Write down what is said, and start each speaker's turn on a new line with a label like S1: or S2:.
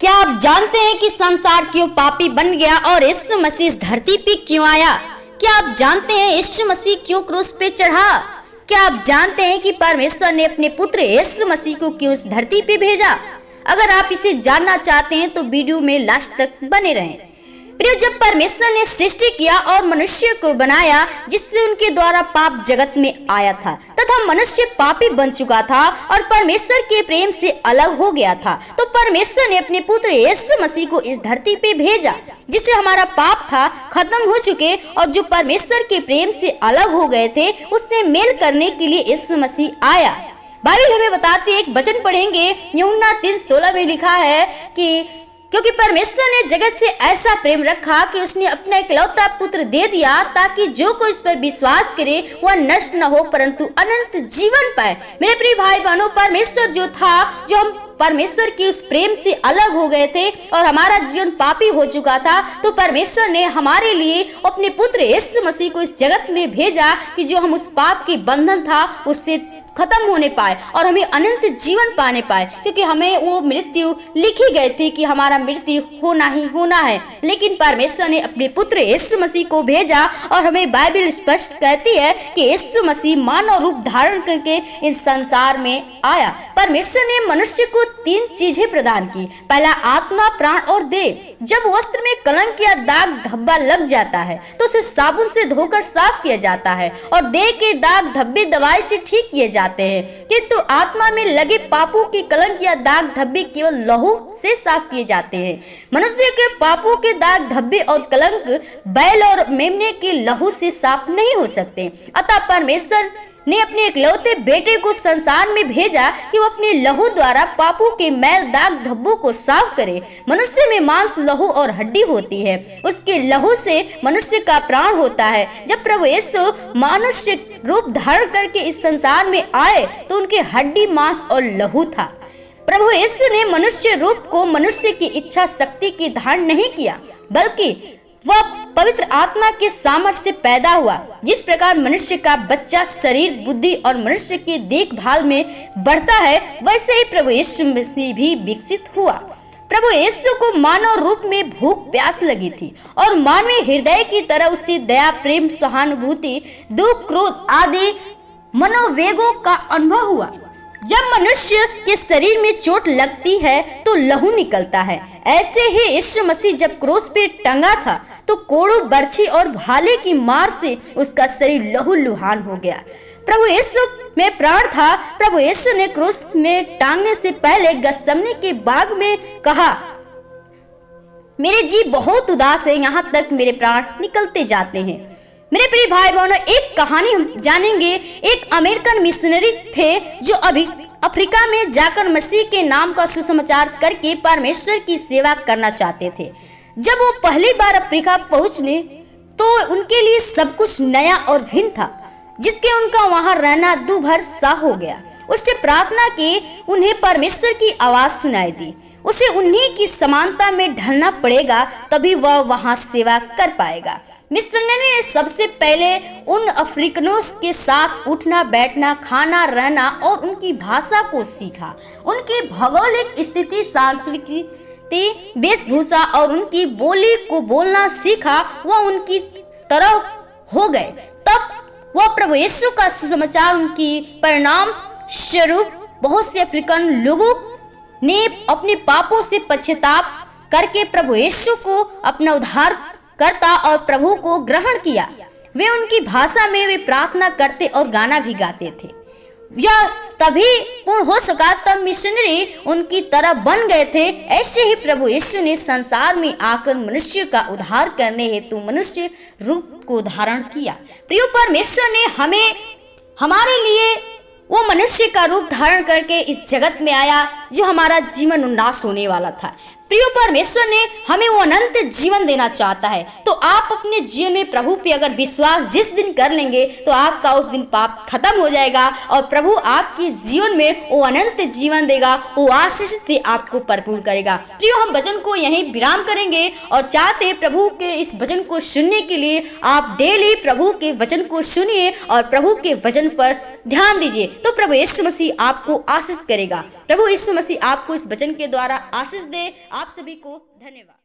S1: क्या आप जानते हैं कि संसार क्यों पापी बन गया और यीशु मसीह इस धरती पे क्यों आया? क्या आप जानते हैं यीशु मसीह क्यों क्रूस पे चढ़ा? क्या आप जानते हैं कि परमेश्वर ने अपने पुत्र यीशु मसीह को क्यों इस धरती पे भेजा? अगर आप इसे जानना चाहते हैं तो वीडियो में लास्ट तक बने रहें। प्रिय, जब परमेश्वर ने सृष्टि किया और मनुष्य को बनाया जिससे उनके द्वारा पाप जगत में आया था तथा मनुष्य पापी बन चुका था और परमेश्वर के प्रेम से अलग हो गया था, तो परमेश्वर ने अपने पुत्र यीशु मसीह को इस धरती पे भेजा जिससे हमारा पाप था खत्म हो चुके और जो परमेश्वर के प्रेम से अलग हो गए थे उससे मेल करने के लिए यीशु मसीह आया। बाइबल हमें बताती है, एक वचन पढ़ेंगे, यूहन्ना 3:16 में लिखा है कि क्योंकि परमेश्वर ने जगत से ऐसा प्रेम रखा कि उसने अपना इकलौता पुत्र दे दिया ताकि जो कोई इस पर विश्वास करे वह नष्ट न हो परंतु अनंत जीवन पाए। मेरे प्रिय भाई बहनों, परमेश्वर जो था, जो हम परमेश्वर की उस प्रेम से अलग हो गए थे और हमारा जीवन पापी हो चुका था, तो परमेश्वर ने हमारे लिए अपने पुत्र यीशु मसीह को इस जगत में भेजा कि जो हम उस पाप के बंधन था उससे खत्म होने पाए और हमें अनंत जीवन पाने पाए। क्योंकि हमें वो मृत्यु लिखी गई थी कि हमारा मृत्यु होना ही होना है, लेकिन परमेश्वर ने अपने पुत्र यीशु मसीह को भेजा और हमें बाइबल स्पष्ट कहती है कि यीशु मसीह मानव रूप धारण करके इस संसार में आया। परमेश्वर ने मनुष्य को 3 चीजें प्रदान की। पहला, आत्मा, प्राण और देह। जब वस्त्र में कलंक या दाग धब्बा लग जाता है तो उसे साबुन से धोकर साफ किया जाता है और देह के दाग धब्बे दवाई से ठीक किए जाते हैं, किंतु आत्मा में लगे पापों के कलंक या दाग धब्बे केवल लहू से साफ किए जाते हैं। मनुष्य के पापों के दाग धब्बे और कलंक बैल और मेमने के लहू से साफ नहीं हो सकते। अतः परमेश्वर ने अपने इकलौते बेटे को संसार में भेजा कि वो अपने लहू द्वारा पापों के मैल दाग धब्बों को साफ करे। मनुष्य में मांस, लहू और हड्डी होती है, उसके लहू से मनुष्य का प्राण होता है। जब प्रभु यीशु मनुष्य रूप धारण करके इस संसार में आए तो उनके हड्डी, मांस और लहू था। प्रभु यीशु ने मनुष्य रूप को मनुष्य की इच्छा शक्ति की धारण नहीं किया, बल्कि वह पवित्र आत्मा के सामर्थ्य से पैदा हुआ। जिस प्रकार मनुष्य का बच्चा शरीर, बुद्धि और मनुष्य की देखभाल में बढ़ता है, वैसे ही प्रभु यीशु मसीह भी विकसित हुआ। प्रभु यीशु को मानव रूप में भूख प्यास लगी थी और मानवीय हृदय की तरह उसे दया, प्रेम, सहानुभूति, दुख, क्रोध आदि मनोवेगों का अनुभव हुआ। जब मनुष्य के शरीर में चोट लगती है तो लहू निकलता है। ऐसे ही यीशु मसीह जब क्रूस पे टंगा था तो कोड़ू, बर्छी और भाले की मार से उसका शरीर लहू लुहान हो गया। प्रभु यीशु में प्राण था। प्रभु यीशु ने क्रूस में टांगने से पहले गतसमनी के बाग में कहा, मेरे जी बहुत उदास है, यहाँ तक मेरे प्राण निकलते जाते हैं। मेरे प्रिय भाई बहनों, एक कहानी हम जानेंगे। एक अमेरिकन मिशनरी थे जो अभी अफ्रीका में जाकर मसीह के नाम का सुसमाचार करके परमेश्वर की सेवा करना चाहते थे। जब वो पहली बार अफ्रीका पहुंचने तो उनके लिए सब कुछ नया और भिन्न था, जिसके उनका वहां रहना दूभर सा हो गया। उससे प्रार्थना की, उन्हें परमेश्वर की आवाज सुनाई दी। उसे उन्हीं की समानता में ढलना पड़ेगा, तभी वह वहां सेवा कर पाएगा। मिशनरी ने सबसे पहले उन अफ्रीकनों के साथ उठना, बैठना, खाना, रहना और उनकी भाषा को सीखा। उनकी भौगोलिक स्थिति, सांस्कृतिक वेशभूषा और उनकी बोली को बोलना सीखा। वह उनकी तरह हो गए। तब वह प्रभु यीशु का सुसमाचार उनकी परिणाम स्वरूप बहुत से अफ्रीकन लोगों ने अपने पापों से पश्चाताप करके प्रभु यीशु को अपना उद्धार करता और प्रभु को ग्रहण किया। वे उनकी भाषा में वे प्रार्थना करते और गाना भी गाते थे। यह तभी पूर्ण हो सका तब मिशनरी उनकी तरह बन गए थे। ऐसे ही प्रभु यीशु ने संसार में आकर मनुष्य का उद्धार करने हेतु मनुष्य रूप को धारण किया। प्रिय, परमेश्वर ने हमारे लिए वो मनुष्य का रूप धारण करके इस जगत में आया जो हमारा जीवन उन्नास होने वाला था। प्रिय, परमेश्वर ने हमें वो अनंत जीवन देना चाहता है। तो आप अपने जीवन में प्रभु पे अगर विश्वास जिस दिन कर लेंगे तो आपका उस दिन पाप खत्म हो जाएगा और प्रभु आपके जीवन में वो अनंत जीवन देगा, वो आशीष से आपको परिपूर्ण करेगा। प्रिय, हम वचन को यहीं विराम करेंगे और चाहते हैं प्रभु के इस वचन को सुनने के लिए आप डेली प्रभु के वचन को सुनिए और प्रभु के वचन पर ध्यान दीजिए, तो प्रभु यीशु मसीह आपको आशीष करेगा। प्रभु यीशु मसीह आपको इस वचन के द्वारा आशीष दे। आप सभी को धन्यवाद।